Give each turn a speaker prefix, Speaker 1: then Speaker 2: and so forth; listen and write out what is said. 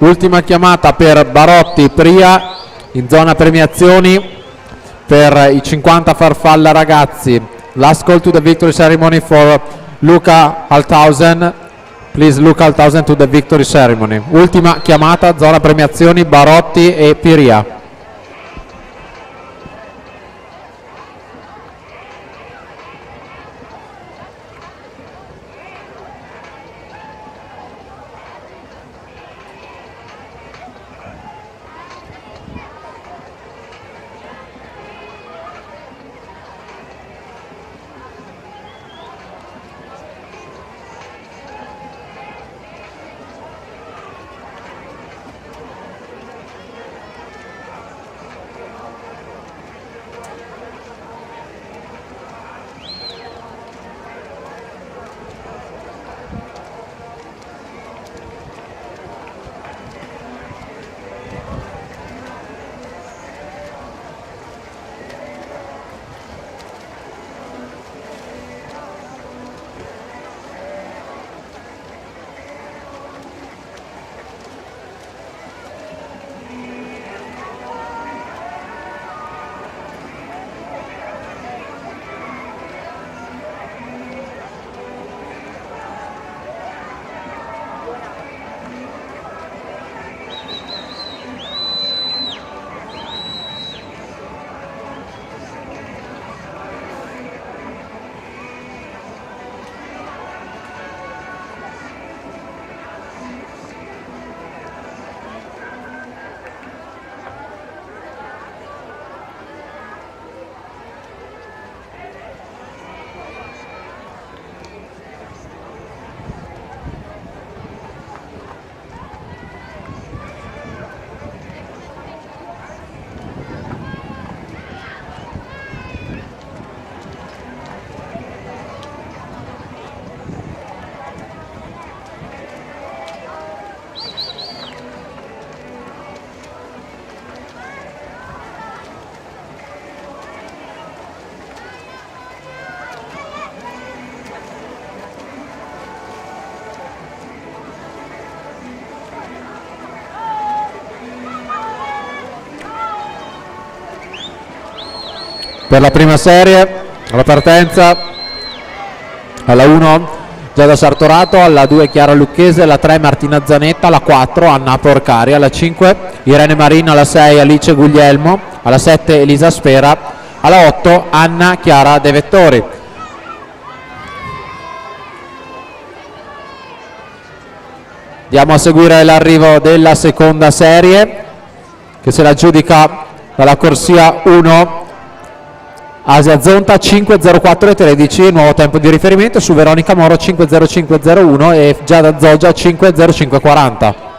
Speaker 1: Ultima chiamata per Barotti Pria in zona premiazioni per i 50 farfalla ragazzi. Last call to the victory ceremony for Luca Althausen. Please Luca Althausen to the victory ceremony. Ultima chiamata, zona premiazioni, Barotti e Piria. Per la prima serie, alla partenza, alla 1 Giada Sartorato, alla 2 Chiara Lucchese, alla 3 Martina Zanetta, alla 4 Anna Porcari, alla 5 Irene Marina, alla 6 Alice Guglielmo, alla 7 Elisa Spera, alla 8 Anna Chiara De Vettori. Andiamo a seguire l'arrivo della seconda serie che se la giudica dalla corsia 1 Asia Zonta 5.04.13, nuovo tempo di riferimento su Veronica Moro 5.05.01 e Giada Zoggia 5.05.40.